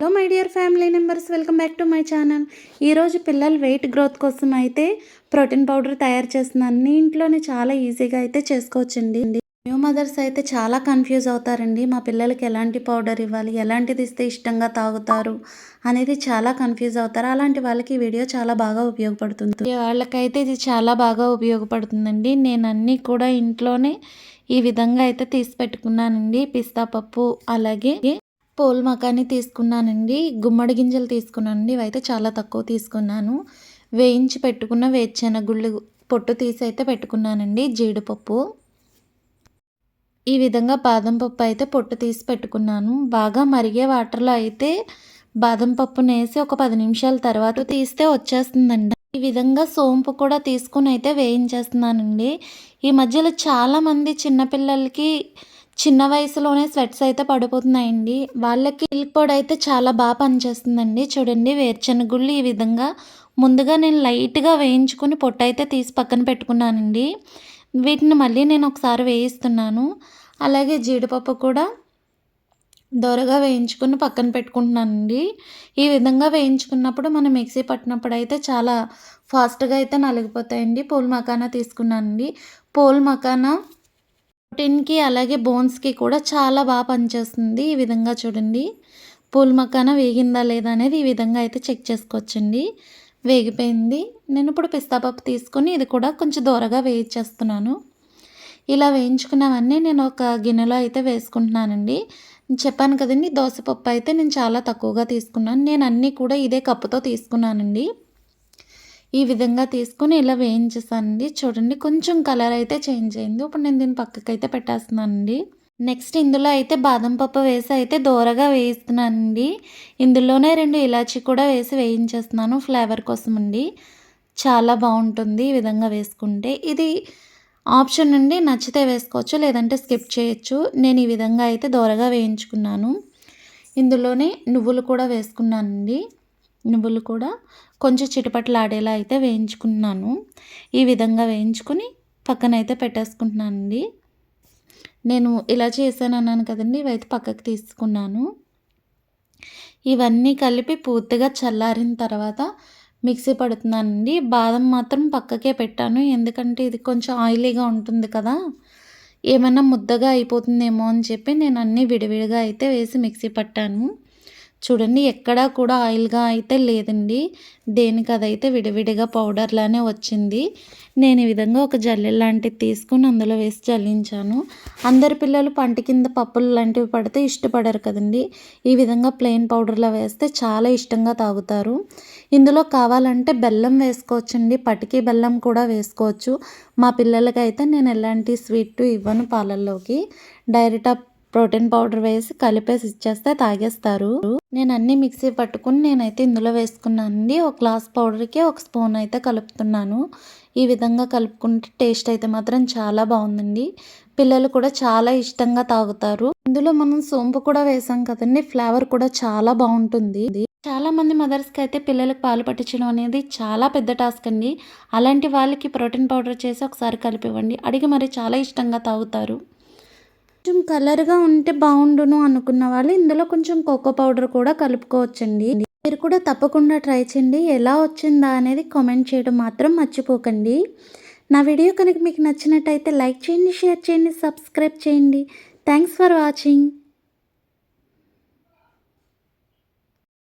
Hello my dear family members, welcome back to my channel. ఈరోజు పిల్లల wait growth కోసం అయితే ప్రోటీన్ పౌడర్ తయారు చేస్తున్నాను. ఇంట్లోనే చాలా ఈజీగా అయితే చేసుకోవచ్చండి. న్యూ మదర్స్ అయితే చాలా కన్ఫ్యూజ్ అవుతారండి. మా పిల్లలకి ఎలాంటి పౌడర్ ఇవ్వాలి, ఎలాంటిది ఇస్తే ఇష్టంగా తాగుతారు అనేది చాలా కన్ఫ్యూజ్ అవుతారు. అలాంటి వాళ్ళకి ఈ వీడియో చాలా బాగా ఉపయోగపడుతుంది. వాళ్ళకైతే ఇది చాలా బాగా ఉపయోగపడుతుందండి. నేను అన్నీ కూడా ఇంట్లోనే ఈ విధంగా అయితే తీసి పెట్టుకున్నానండి. పిస్తా పప్పు, అలాగే పోల్ మకాని తీసుకున్నానండి. గుమ్మడి గింజలు తీసుకున్నానండి. ఇవైతే చాలా తక్కువ తీసుకున్నాను. వేయించి పెట్టుకున్న వేరుశెనగుళ్ళు పొట్టు తీసి అయితే పెట్టుకున్నానండి. జీడిపప్పు, ఈ విధంగా బాదం పప్పు అయితే పొట్టు తీసి పెట్టుకున్నాను. బాగా మరిగే వాటర్లో అయితే బాదం పప్పును వేసి ఒక 10 నిమిషాల తర్వాత తీస్తే వచ్చేస్తుందండి. ఈ విధంగా సోంపు కూడా తీసుకుని అయితే వేయించేస్తున్నానండి. ఈ మధ్యలో చాలామంది చిన్నపిల్లలకి చిన్న వయసులోనే స్వెట్స్ అయితే పడిపోతున్నాయండి. వాళ్ళకి మిల్క్ పౌడర్ అయితే చాలా బాగా పనిచేస్తుందండి. చూడండి, వేరుశెనగుళ్ళు ఈ విధంగా ముందుగా నేను లైట్గా వేయించుకుని పొట్టు అయితే తీసి పక్కన పెట్టుకున్నానండి. వీటిని మళ్ళీ నేను ఒకసారి వేయిస్తున్నాను. అలాగే జీడిపప్పు కూడా దోరగా వేయించుకుని పక్కన పెట్టుకుంటున్నానండి. ఈ విధంగా వేయించుకున్నప్పుడు మనం మిక్సీ పట్టినప్పుడు అయితే చాలా ఫాస్ట్గా అయితే నలిగిపోతాయండి. పూల్ మకానా తీసుకున్నానండి. పూల్ మకానా ప్రోటీన్కి అలాగే బోన్స్కి కూడా చాలా బాగా పనిచేస్తుంది. ఈ విధంగా చూడండి, పూల్ మకానా వేగిందా లేదా అనేది ఈ విధంగా అయితే చెక్ చేసుకోవచ్చండి. వేగిపోయింది. నేను ఇప్పుడు పిస్తా పప్పు తీసుకొని ఇది కూడా కొంచెం దూరగా వేయించేస్తున్నాను. ఇలా వేయించుకున్నవన్నీ నేను ఒక గిన్నెలో అయితే వేసుకుంటున్నానండి. చెప్పాను కదండి, దోసపప్పు అయితే నేను చాలా తక్కువగా తీసుకున్నాను. నేను అన్నీ కూడా ఇదే కప్పుతో తీసుకున్నానండి. ఈ విధంగా తీసుకుని ఇలా వేయించేసానండి. చూడండి, కొంచెం కలర్ అయితే చేంజ్ అయింది. ఇప్పుడు నేను దీన్ని పక్కకైతే పెట్టేస్తున్నానండి. నెక్స్ట్ ఇందులో అయితే బాదం పప్పు వేసి అయితే దోరగా వేయిస్తున్నానండి. ఇందులోనే 2 ఇలాచీ కూడా వేసి వేయించేస్తున్నాను ఫ్లేవర్ కోసం అండి. చాలా బాగుంటుంది ఈ విధంగా వేసుకుంటే. ఇది ఆప్షన్ అండి, నచ్చితే వేసుకోవచ్చు, లేదంటే స్కిప్ చేయొచ్చు. నేను ఈ విధంగా అయితే దోరగా వేయించుకున్నాను. ఇందులోనే నువ్వులు కూడా వేసుకున్నానండి. నువ్వులు కూడా కొంచెం చిటపటలాడేలా అయితే వేయించుకున్నాను. ఈ విధంగా వేయించుకుని పక్కనైతే పెట్టేసుకుంటున్నానండి. నేను ఇలా చేశాను అన్నాను కదండి, ఇవైతే పక్కకు తీసుకున్నాను. ఇవన్నీ కలిపి పూర్తిగా చల్లారిన తర్వాత మిక్సీ పడుతున్నానండి. బాదం మాత్రం పక్కకే పెట్టాను, ఎందుకంటే ఇది కొంచెం ఆయిలీగా ఉంటుంది కదా, ఏమైనా ముద్దగా అయిపోతుందేమో అని చెప్పి నేను అన్నీ విడివిడిగా అయితే వేసి మిక్సీ పట్టాను. చూడండి, ఎక్కడా కూడా ఆయిల్గా అయితే లేదండి. దేనికి అదైతే విడివిడిగా పౌడర్లానే వచ్చింది. నేను ఈ విధంగా ఒక జల్లెడ లాంటిది తీసుకుని అందులో వేసి జల్లించాను. అందరి పిల్లలు పంట కింద పప్పులు లాంటివి పడితే ఇష్టపడరు కదండి. ఈ విధంగా ప్లెయిన్ పౌడర్లో వేస్తే చాలా ఇష్టంగా తాగుతారు. ఇందులో కావాలంటే బెల్లం వేసుకోవచ్చండి, పటికి బెల్లం కూడా వేసుకోవచ్చు. మా పిల్లలకైతే నేను ఎలాంటి స్వీట్ ఇవ్వను పాలల్లోకి. డైరెక్ట్ ప్రోటీన్ పౌడర్ వేసి కలిపేసి ఇచ్చేస్తే తాగేస్తారు. నేను అన్నీ మిక్సీ పట్టుకుని నేనైతే ఇందులో వేసుకున్నానండి. ఒక గ్లాస్ పౌడర్కి 1 స్పూన్ అయితే కలుపుతున్నాను. ఈ విధంగా కలుపుకుంటే టేస్ట్ అయితే మాత్రం చాలా బాగుందండి. పిల్లలు కూడా చాలా ఇష్టంగా తాగుతారు. ఇందులో మనం సోంపు కూడా వేసాం కదండి, ఫ్లేవర్ కూడా చాలా బాగుంటుంది. చాలామంది మదర్స్కి అయితే పిల్లలకు పాలు పట్టించడం అనేది చాలా పెద్ద టాస్క్ అండి. అలాంటి వాళ్ళకి ప్రోటీన్ పౌడర్ చేసి ఒకసారి కలిపివ్వండి, అడిగి మరి చాలా ఇష్టంగా తాగుతారు. కొంచెం కలర్గా ఉంటే బాగుండును అనుకున్న వాళ్ళు ఇందులో కొంచెం కోకో పౌడర్ కూడా కలుపుకోవచ్చండి. మీరు కూడా తప్పకుండా ట్రై చేయండి. ఎలా వచ్చిందా అనేది కామెంట్ చేయడం మాత్రం మర్చిపోకండి. నా వీడియో కనుక మీకు నచ్చినట్టయితే లైక్ చేయండి, షేర్ చేయండి, సబ్స్క్రైబ్ చేయండి. Thanks for watching.